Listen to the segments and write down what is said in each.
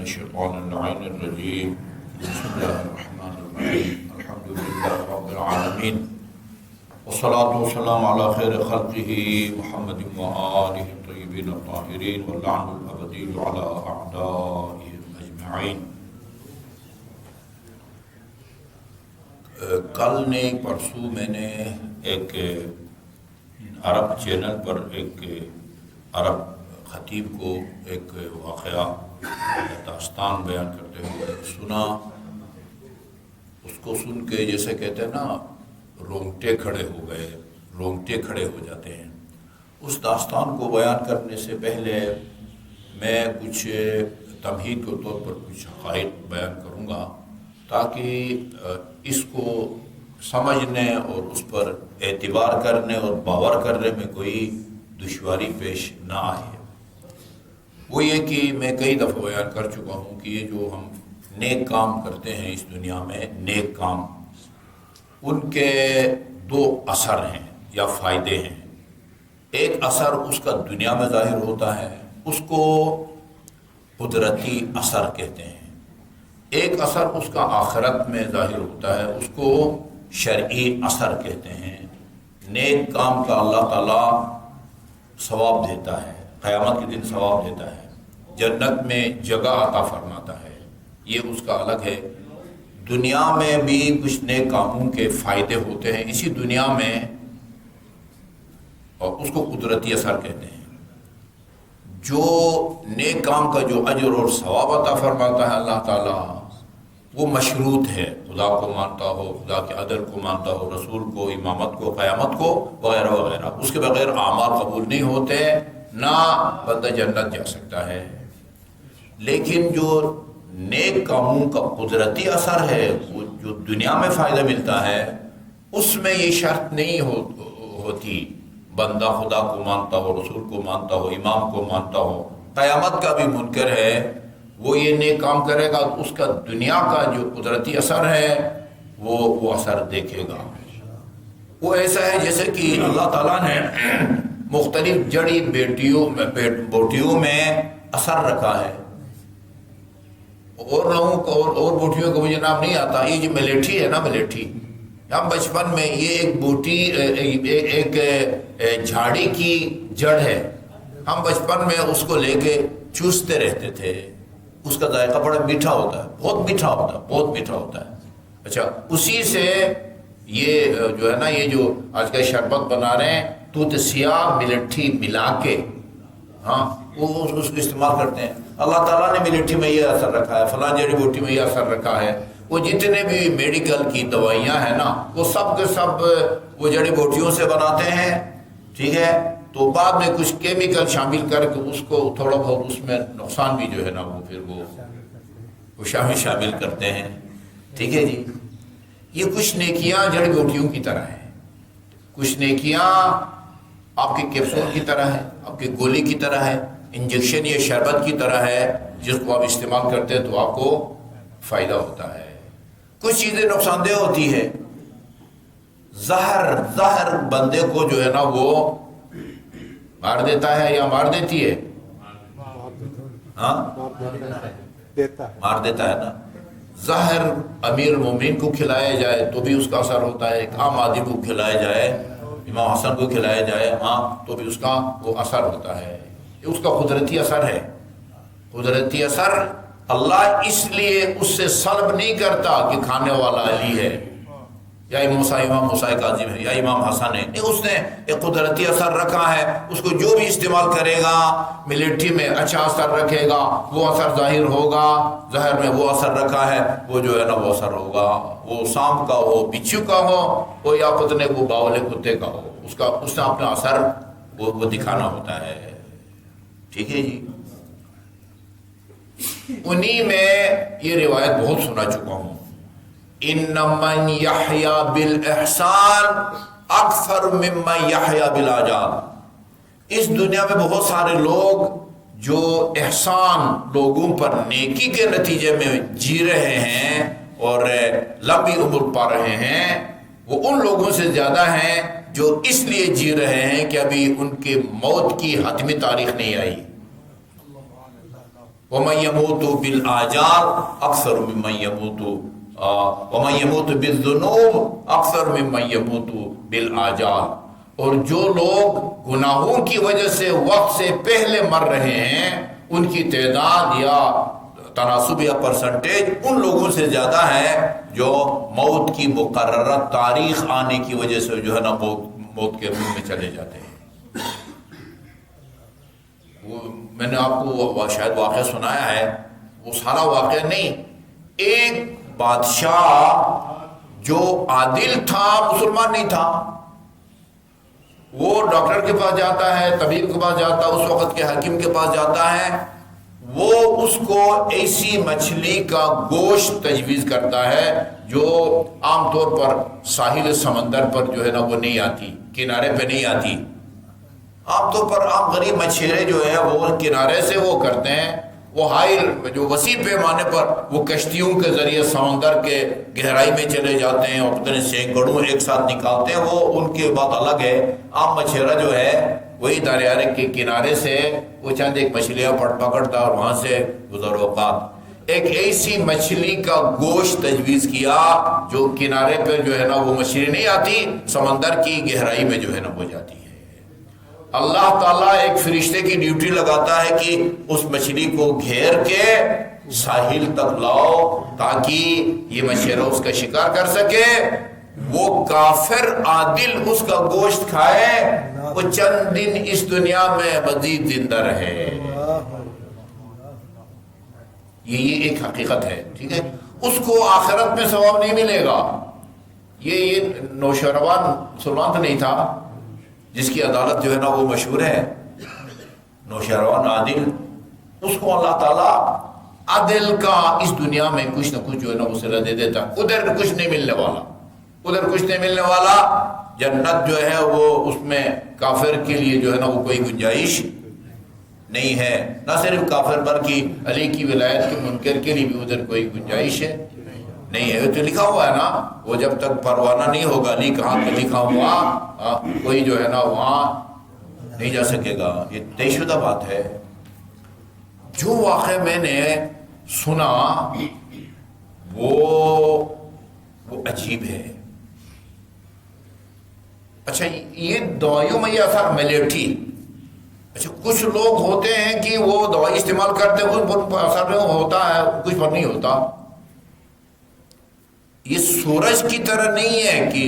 الشيطان اللعين الرجيم بسم الله الرحمن الرحيم الحمد لله رب العالمين والصلاة والسلام على خير خلقه محمد وآله الطيبين الطاهرين واللعن الأبدي على أعدائهم أجمعين۔ کل نہیں پرسوں میں نے ایک عرب چینل پر ایک عرب خطیب کو ایک واقعہ داستان بیان کرتے ہوئے سنا۔ اس کو سن کے جیسے کہتے ہیں نا رونگٹے کھڑے ہو گئے، رونگٹے کھڑے ہو جاتے ہیں۔ اس داستان کو بیان کرنے سے پہلے میں کچھ تمہید کے طور پر کچھ حقائق بیان کروں گا تاکہ اس کو سمجھنے اور اس پر اعتبار کرنے اور باور کرنے میں کوئی دشواری پیش نہ آئے۔ وہ یہ کہ میں کئی دفعہ بیان کر چکا ہوں کہ یہ جو ہم نیک کام کرتے ہیں اس دنیا میں، نیک کام، ان کے دو اثر ہیں یا فائدے ہیں۔ ایک اثر اس کا دنیا میں ظاہر ہوتا ہے، اس کو قدرتی اثر کہتے ہیں۔ ایک اثر اس کا آخرت میں ظاہر ہوتا ہے، اس کو شرعی اثر کہتے ہیں۔ نیک کام کا اللہ تعالیٰ ثواب دیتا ہے، قیامت کے دن ثواب دیتا ہے، جنت میں جگہ عطا فرماتا ہے، یہ اس کا الگ ہے۔ دنیا میں بھی کچھ نیک کاموں کے فائدے ہوتے ہیں اسی دنیا میں، اور اس کو قدرتی اثر کہتے ہیں۔ جو نیک کام کا جو اجر اور ثواب عطا فرماتا ہے اللہ تعالیٰ، وہ مشروط ہے، خدا کو مانتا ہو، خدا کے عدل کو مانتا ہو، رسول کو، امامت کو، قیامت کو، وغیرہ وغیرہ۔ اس کے بغیر اعمال قبول نہیں ہوتے، نہ بندہ جنت جا سکتا ہے۔ لیکن جو نیک کاموں کا قدرتی اثر ہے، وہ جو دنیا میں فائدہ ملتا ہے، اس میں یہ شرط نہیں ہوتی بندہ خدا کو مانتا ہو، رسول کو مانتا ہو، امام کو مانتا ہو، قیامت کا بھی منکر ہے، وہ یہ نیک کام کرے گا، اس کا دنیا کا جو قدرتی اثر ہے وہ اثر دیکھے گا۔ وہ ایسا ہے جیسے کہ اللہ تعالیٰ نے مختلف جڑی بوٹیوں میں اثر رکھا ہے۔ اور لوگوں کو اور بوٹیوں کا مجھے نام نہیں آتا، یہ جو ملیٹھی ہے نا، ملیٹھی، ہم بچپن میں یہ ایک بوٹی ایک جھاڑی کی جڑ ہے، ہم بچپن میں اس کو لے کے چوستے رہتے تھے۔ اس کا ذائقہ بڑا میٹھا ہوتا ہے، بہت میٹھا ہوتا ہے، بہت میٹھا ہوتا ہے۔ اچھا، اسی سے یہ جو ہے نا، یہ جو آج کل شربت بنا رہے ہیں، توت سیاہ ملٹھی ملا کے، ہاں، وہ اس کو استعمال کرتے ہیں۔ اللہ تعالیٰ نے ملٹھی میں یہ اثر رکھا ہے، فلاں جڑی بوٹی میں یہ اثر رکھا ہے۔ وہ جتنے بھی میڈیکل کی دوائیاں ہیں نا، وہ سب کے سب وہ جڑی بوٹیوں سے بناتے ہیں، ٹھیک ہے؟ تو بعد میں کچھ کیمیکل شامل کر کے اس کو تھوڑا بہت اس میں نقصان بھی جو ہے نا وہ پھر وہ شامل کرتے ہیں، ٹھیک ہے جی۔ یہ کچھ نیکیاں جڑی بوٹیوں کی طرح ہیں، کچھ نیکیاں آپ کے کیپسول کی طرح ہے، آپ کی گولی کی طرح ہے، انجیکشن یا شربت کی طرح ہے، جس کو آپ استعمال کرتے ہیں تو آپ کو فائدہ ہوتا ہے۔ کچھ چیزیں نقصان دہ ہوتی ہے۔ زہر بندے کو جو ہے نا وہ مار دیتا ہے یا مار دیتی ہے، ہاں مار دیتا ہے نا۔ زہر امیر المومنین کو کھلایا جائے تو بھی اس کا اثر ہوتا ہے، ایک عام آدمی کو کھلایا جائے، امام حسن کو کھلایا جائے، ہاں، تو بھی اس کا وہ اثر ہوتا ہے۔ یہ اس کا قدرتی اثر ہے۔ قدرتی اثر اللہ اس لیے اس سے سلب نہیں کرتا کہ کھانے والا علی ہے یا امام موسیٰ کاظم ہے یا امام حسن ہے، نہیں، اس نے ایک قدرتی اثر رکھا ہے۔ اس کو جو بھی استعمال کرے گا، ملٹھی میں اچھا اثر رکھے گا، وہ اثر ظاہر ہوگا۔ زہر میں وہ اثر رکھا ہے، وہ جو ہے نا وہ اثر ہوگا، وہ سانپ کا ہو، بچھو کا ہو، وہ یا پتنے کو باولے کتے کا ہو، اس نے اپنا اثر وہ دکھانا ہوتا ہے، ٹھیک ہے جی۔ انہی میں یہ روایت بہت سنا چکا ہوں، ان من یحیا بالاحسان اکثر ممن یحیا بالعجاب۔ اس دنیا میں بہت سارے لوگ جو احسان، لوگوں پر نیکی کے نتیجے میں جی رہے ہیں اور لمبی عمر پا رہے ہیں، وہ ان لوگوں سے زیادہ ہیں جو اس لیے جی رہے ہیں کہ ابھی ان کے موت کی حتمی تاریخ نہیں آئی۔ ومن يموت بالآجال اکثر ممن يموت ومن يموت بالذنوب اکثر ممن يموت بالآجال، اور جو لوگ گناہوں کی وجہ سے وقت سے پہلے مر رہے ہیں ان کی تعداد یا تناسب یا پرسنٹیج ان لوگوں سے زیادہ ہے جو موت کی مقررہ تاریخ آنے کی وجہ سے جو ہے نا موت کے منہ میں چلے جاتے ہیں۔ میں نے آپ کو شاید واقعہ سنایا ہے، وہ سارا واقعہ نہیں، ایک بادشاہ جو عادل تھا مسلمان نہیں تھا، وہ ڈاکٹر کے پاس جاتا ہے، طبیب کے پاس جاتا ہے، اس وقت کے حکیم کے پاس جاتا ہے، وہ اس کو ایسی مچھلی کا گوشت تجویز کرتا ہے جو عام طور پر ساحل سمندر پر جو ہے نا وہ نہیں آتی، کنارے پہ نہیں آتی۔ عام طور پر عام غریب مچھیرے جو ہے وہ کنارے سے وہ کرتے ہیں، وہ حائل جو وسیع پیمانے پر وہ کشتیوں کے ذریعے سمندر کے گہرائی میں چلے جاتے ہیں اور پتہ نہیں سینکڑوں ایک ساتھ نکالتے ہیں، وہ ان کی بات الگ ہے۔ عام مچھیرا جو ہے وہی دریائے کے کنارے سے وہ چند ایک مچھلیاں پکڑتا اور وہاں سے گزر اوقات۔ ایک ایسی مچھلی کا گوشت تجویز کیا جو کنارے پہ جو ہے نا وہ مچھلی نہیں آتی، سمندر کی گہرائی میں جو ہے نا وہ جاتی ہے۔ اللہ تعالیٰ ایک فرشتے کی ڈیوٹی لگاتا ہے کہ اس مچھلی کو گھیر کے ساحل تک لاؤ تاکہ یہ مچھیرا اس کا شکار کر سکے۔ وہ کافر عادل اس کا گوشت کھائے، وہ چند دن اس دنیا میں مزید زندہ رہے۔ یہ ایک حقیقت ہے، ٹھیک ہے۔ اس کو آخرت میں ثواب نہیں ملے گا۔ یہ نوشروان مسلمان تو نہیں تھا جس کی عدالت جو ہے نا وہ مشہور ہے، نوشروان عادل، اس کو اللہ تعالیٰ عدل کا اس دنیا میں کچھ نہ کچھ جو ہے نا وہ صلہ دے دیتا۔ ادھر کچھ نہیں ملنے والا، ادھر کچھ نہیں ملنے والا۔ جنت جو ہے وہ اس میں کافر کے لیے جو ہے نا وہ کوئی گنجائش نہیں ہے، نہ صرف کافر بلکہ علی کی ولایت کے منکر کے لیے بھی ادھر کوئی گنجائش ہے نہیں ہے۔ تو لکھا ہوا ہے نا، وہ جب تک پروانہ نہیں ہوگا علی کہاں پہ لکھا ہوا کوئی جو ہے نا وہاں نہیں جا سکے گا۔ یہ طے شدہ بات ہے۔ جو واقعہ میں نے سنا وہ عجیب ہے۔ اچھا، یہ دوائیوں میں یہ اثر ملیٹھی، اچھا کچھ لوگ ہوتے ہیں کہ وہ دوائی استعمال کرتے ہیں، ان پر اثر ہوتا ہے، کچھ پر نہیں ہوتا۔ یہ سورج کی طرح نہیں ہے کہ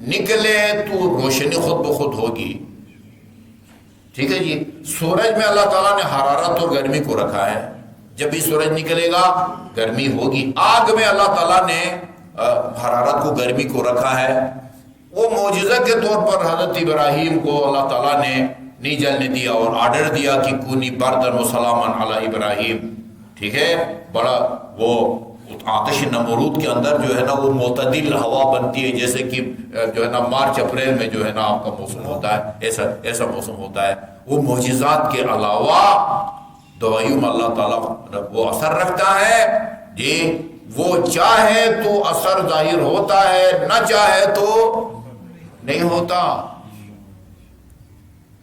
نکلے تو روشنی خود بخود ہوگی، ٹھیک ہے جی۔ سورج میں اللہ تعالیٰ نے حرارت اور گرمی کو رکھا ہے، جب بھی سورج نکلے گا گرمی ہوگی۔ آگ میں اللہ تعالیٰ نے حرارت کو گرمی کو رکھا ہے۔ وہ معجزہ کے طور پر حضرت ابراہیم کو اللہ تعالیٰ نے نہیں جلنے دیا اور آرڈر دیا کہ کونی بردن و سلاما علی ابراہیم، ٹھیک ہے۔ بڑا وہ آتش نمرود کے اندر جو ہے نا وہ معتدل ہوا بنتی ہے، جیسے کہ جو ہے نا مارچ اپریل میں جو ہے نا آپ کا موسم ہوتا ہے، ایسا موسم ہوتا ہے۔ وہ معجزات کے علاوہ دوائیوں میں اللہ تعالیٰ وہ اثر رکھتا ہے جی۔ وہ چاہے تو اثر ظاہر ہوتا ہے، نہ چاہے تو نہیں ہوتا۔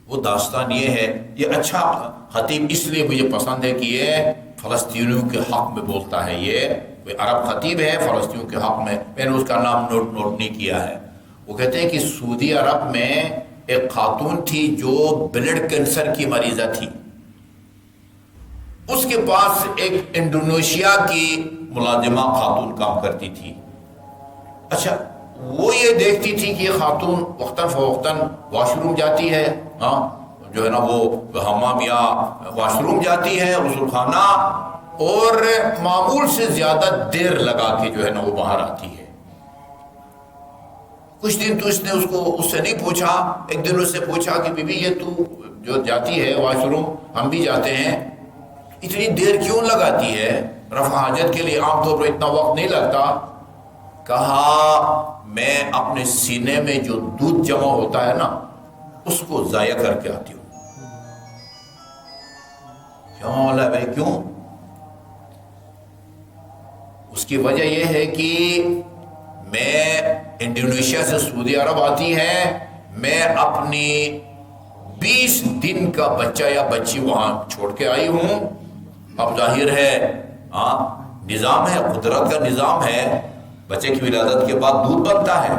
وہ داستان یہ ہے، یہ اچھا خطیب اس لیے مجھے پسند ہے کہ یہ فلسطینیوں کے حق میں بولتا ہے۔ یہ عرب خطیب ہے فلسطینیوں کے حق میں نے اس کا نام نوٹ نہیں کیا ہے۔ وہ کہتے ہیں کہ سعودی عرب میں ایک خاتون تھی جو بلڈ کینسر کی مریضہ تھی، اس کے پاس ایک انڈونیشیا کی ملازمہ خاتون کام کرتی تھی۔ اچھا، وہ یہ دیکھتی تھی کہ یہ خاتون وقتاً فوقتاً واش روم جاتی ہے، جو ہے نا وہ حمام یا واش روم جاتی ہے، غسل خانہ، اور معمول سے زیادہ دیر لگا کے جو ہے نا وہ باہر آتی ہے۔ کچھ دن تو اس نے اس سے نہیں پوچھا، ایک دن اس سے پوچھا کہ بی بی یہ تو جو جاتی ہے واش روم، ہم بھی جاتے ہیں، اتنی دیر کیوں لگاتی ہے؟ رفع حاجت کے لیے عام طور پر اتنا وقت نہیں لگتا۔ کہا میں اپنے سینے میں جو دودھ جمع ہوتا ہے نا اس کو ضائع کر کے آتی ہوں۔ کیوں مولا بھائی کیوں؟ اس کی وجہ یہ ہے کہ میں انڈونیشیا سے سعودی عرب آتی ہے، میں اپنی 20 دن کا بچہ یا بچی وہاں چھوڑ کے آئی ہوں، اب ظاہر ہے نظام ہے، قدرت کا نظام ہے، بچے کی ولادت کے بعد دودھ بنتا ہے،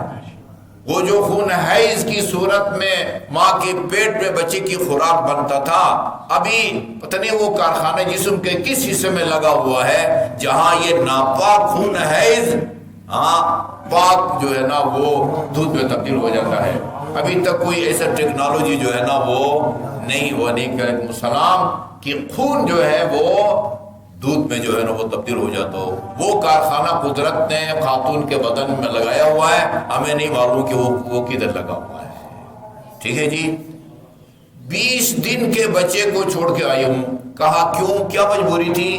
وہ جو خون حیض کی صورت میں ماں کے پیٹ میں بچے کی خوراک بنتا تھا، ابھی پتہ نہیں وہ کارخانہ جسم کے کس حصے میں لگا ہوا ہے جہاں یہ ناپاک خون حیض پاک جو ہے نا وہ دودھ میں تبدیل ہو جاتا ہے۔ ابھی تک کوئی ایسا ٹیکنالوجی جو ہے نا وہ نہیں ہوا، نہیں کہ السلام کہ خون جو ہے وہ دودھ میں جو ہے نا وہ تبدیل ہو جاتا ہو۔ وہ کارخانہ قدرت نے خاتون کے بدن میں لگایا ہوا ہے، ہمیں نہیں معلوم کہ وہ کدھر لگا ہوا ہے۔ ٹھیک ہے جی، 20 دن کے بچے کو چھوڑ کے آئی ہوں۔ کہا کیوں، کیا مجبوری تھی؟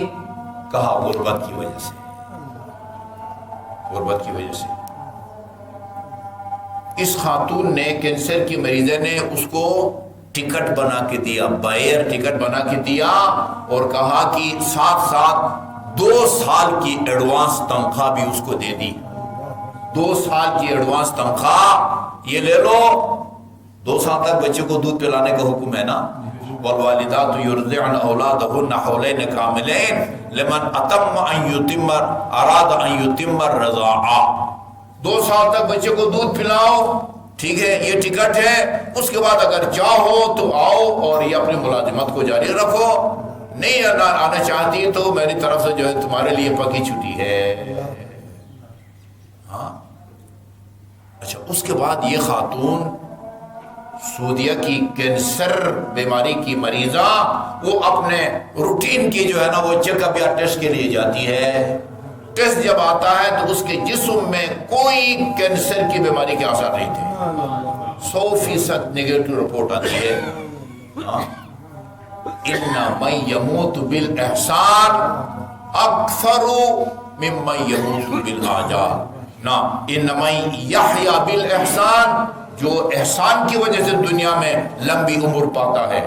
کہا غربت کی وجہ سے، غربت کی وجہ سے۔ اس خاتون نے، کینسر کی مریضہ نے اس کو ٹکٹ بنا کے دیا، بائر ٹکٹ بنا کے دیا، اور کہا کہ ساتھ ساتھ 2 سال کی ایڈوانس تنخواہ بھی اس کو دے دی۔ 2 سال کی ایڈوانس تنخواہ یہ لے لو، 2 سال تک بچے کو دودھ پلانے کا حکم ہے نا، والوالدات یرضعن اولادهن حولین کاملین لمن اتم ان یتم اراد ان یتم الرضاعہ۔ 2 سال تک بچے کو دودھ پلاؤ، ٹھیک ہے، یہ ٹکٹ ہے، اس کے بعد اگر چاہو تو آؤ اور یہ اپنی ملازمت کو جاری رکھو، نہیں آنا چاہتی تو میری طرف سے جو ہے تمہارے لیے پکی چھٹی ہے۔ ہاں اچھا، اس کے بعد یہ خاتون سعودیہ کی کینسر بیماری کی مریضہ، وہ اپنے روٹین کی جو ہے نا وہ چیک اپ یا ٹیسٹ کے لیے جاتی ہے۔ ٹیسٹ جب آتا ہے تو اس کے جسم میں کوئی کینسر کی بیماری کے آثار نہیں تھے، 100% نیگیٹو رپورٹ آتی ہے۔ اِنَّ مَن يَمُوتُ بِالْإِحْسَانِ أَكْثَرُ مِمَّن يَمُوتُ بِالْآجَالِ۔ نا اِنَّ مَن يَحْيَا بِالْإِحْسَانِ، جو احسان کی وجہ سے دنیا میں لمبی عمر پاتا ہے،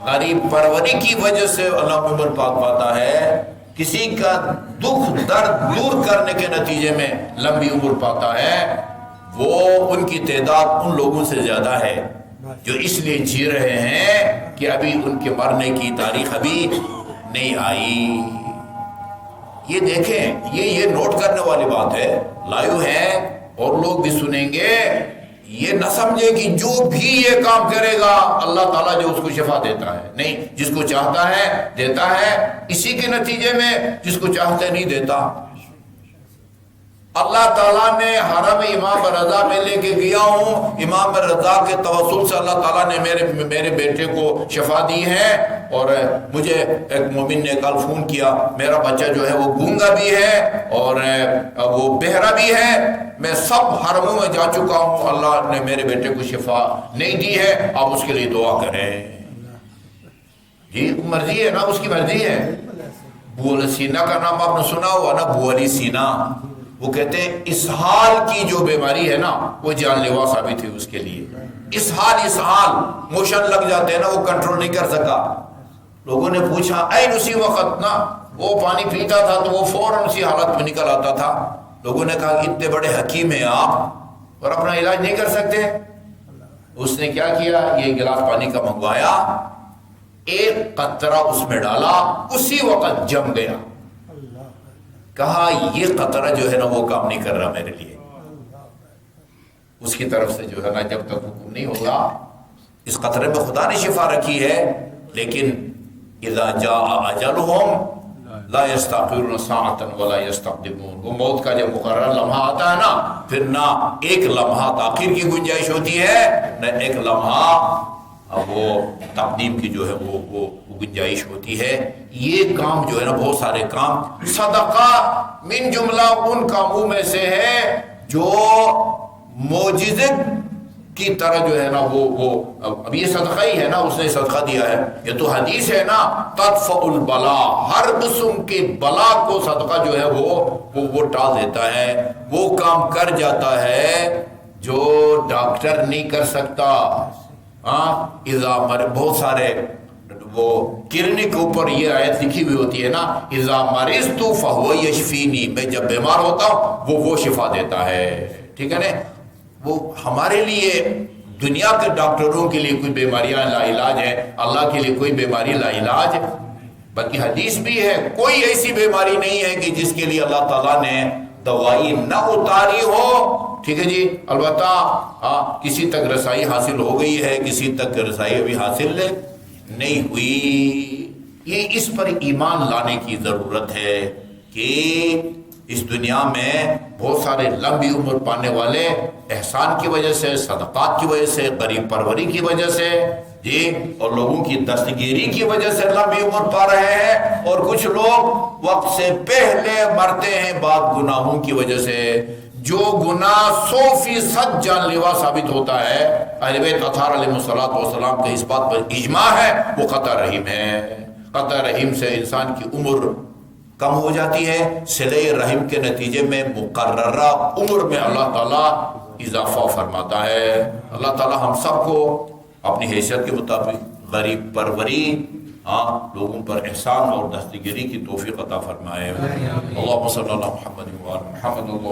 غریب پروری کی وجہ سے لمبی عمر پاتا ہے، کسی کا دکھ درد دور کرنے کے نتیجے میں لمبی عمر پاتا ہے، وہ ان کی تعداد ان لوگوں سے زیادہ ہے جو اس لیے جی رہے ہیں کہ ابھی ان کے مرنے کی تاریخ ابھی نہیں آئی۔ یہ دیکھیں، یہ نوٹ کرنے والی بات ہے، لائیو ہے اور لوگ بھی سنیں گے۔ یہ نہ سمجھے کہ جو بھی یہ کام کرے گا اللہ تعالیٰ جو اس کو شفا دیتا ہے، نہیں، جس کو چاہتا ہے دیتا ہے، اسی کے نتیجے میں جس کو چاہتا ہے نہیں دیتا۔ اللہ تعالیٰ نے حرم امام رضا میں لے کے گیا ہوں، امام رضا کے توسل سے اللہ تعالیٰ نے میرے بیٹے کو شفا دی ہے، اور مجھے ایک مومن نے کل فون کیا، میرا بچہ جو ہے وہ گونگا بھی ہے اور وہ بہرا بھی ہے، میں سب حرموں میں جا چکا ہوں، اللہ نے میرے بیٹے کو شفا نہیں دی ہے، آپ اس کے لیے دعا کریں۔ جی مرضی ہے نا، اس کی مرضی ہے۔ بو علی سینا کا نام آپ نے سنا ہوا نا، بو علی سینا، وہ کہتے ہیں اسہال کی جو بیماری ہے نا وہ جان لیوا ثابت ہے اس کے لیے۔ اسہال موشن لگ جاتے ہیں نا، وہ کنٹرول نہیں کر سکا۔ لوگوں نے پوچھا این اسی وقت نا وہ پانی پیتا تھا تو وہ فوراً اسی حالت میں نکل آتا تھا۔ لوگوں نے کہا اتنے بڑے حکیم ہیں آپ اور اپنا علاج نہیں کر سکتے؟ اس نے کیا کیا، یہ گلاس پانی کا منگوایا، ایک قطرہ اس میں ڈالا، اسی وقت جم گیا۔ کہا یہ قطرہ جو ہے نا وہ کام نہیں کر رہا میرے لیے، اس کی طرف سے جو ہے نا جب تک حکم نہیں ہوگا۔ اس قطرے میں خدا نے شفا رکھی ہے، لیکن اذا جاء اجلهم لا يستأخرون ساعة ولا يستقدمون، وہ موت کا جب مقرر لمحہ آتا ہے نا، پھر نہ ایک لمحہ تاخیر کی گنجائش ہوتی ہے، نہ ایک لمحہ وہ تقدیم کی جو ہے وہ گنجائش ہوتی ہے۔ یہ کام جو ہے نا، بہت سارے کام، صدقہ من جملہ ان کاموں میں سے ہے جو معجزے کی طرح جو ہے نا وہ اب یہ صدقہ ہی ہے نا، اس نے صدقہ دیا ہے، یہ تو حدیث ہے نا، تدفع البلا، ہر قسم کے بلا کو صدقہ جو ہے وہ ٹال دیتا ہے، وہ کام کر جاتا ہے جو ڈاکٹر نہیں کر سکتا۔ بہت سارے وہ کلینک کے اوپر یہ آیت لکھی ہوئی ہوتی ہے نا، اذا مرضت فہو یشفینی، میں جب بیمار ہوتا ہوں وہ شفا دیتا ہے، ٹھیک ہے نا۔ وہ ہمارے لیے دنیا کے ڈاکٹروں کے لیے کوئی بیماریاں لا علاج ہے، اللہ کے لیے کوئی بیماری لا علاج بلکہ حدیث بھی ہے کوئی ایسی بیماری نہیں ہے کہ جس کے لیے اللہ تعالیٰ نے دوائی نہ اتاری ہو. ٹھیک ہے جی. البتہ کسی تک رسائی حاصل ہو گئی ہے، کسی تک رسائی ابھی حاصل نہیں ہوئی. یہ اس پر ایمان لانے کی ضرورت ہے کہ اس دنیا میں بہت سارے لمبی عمر پانے والے احسان کی وجہ سے، صدقات کی وجہ سے، غریب پروری کی وجہ سے جی، اور لوگوں کی دستگیری کی وجہ سے لمبی عمر پا رہے ہیں، اور کچھ لوگ وقت سے پہلے مرتے ہیں بعض گناہوں کی وجہ سے. جو گناہ 100% جان لیوا ثابت ہوتا ہے، اہل بیت اطہار علیہ السلام کے اس بات پر اجماع ہے، وہ قطع رحم ہے. قطع رحم سے انسان کی عمر کم ہو جاتی ہے. صلہ رحم کے نتیجے میں مقررہ عمر میں اللہ تعالیٰ اضافہ فرماتا ہے. اللہ تعالیٰ ہم سب کو اپنی حیثیت کے مطابق غریب پروری، لوگوں پر احسان اور دستگیری کی توفیق عطا فرمائے. اللہم صلی اللہ محمد و آل محمد.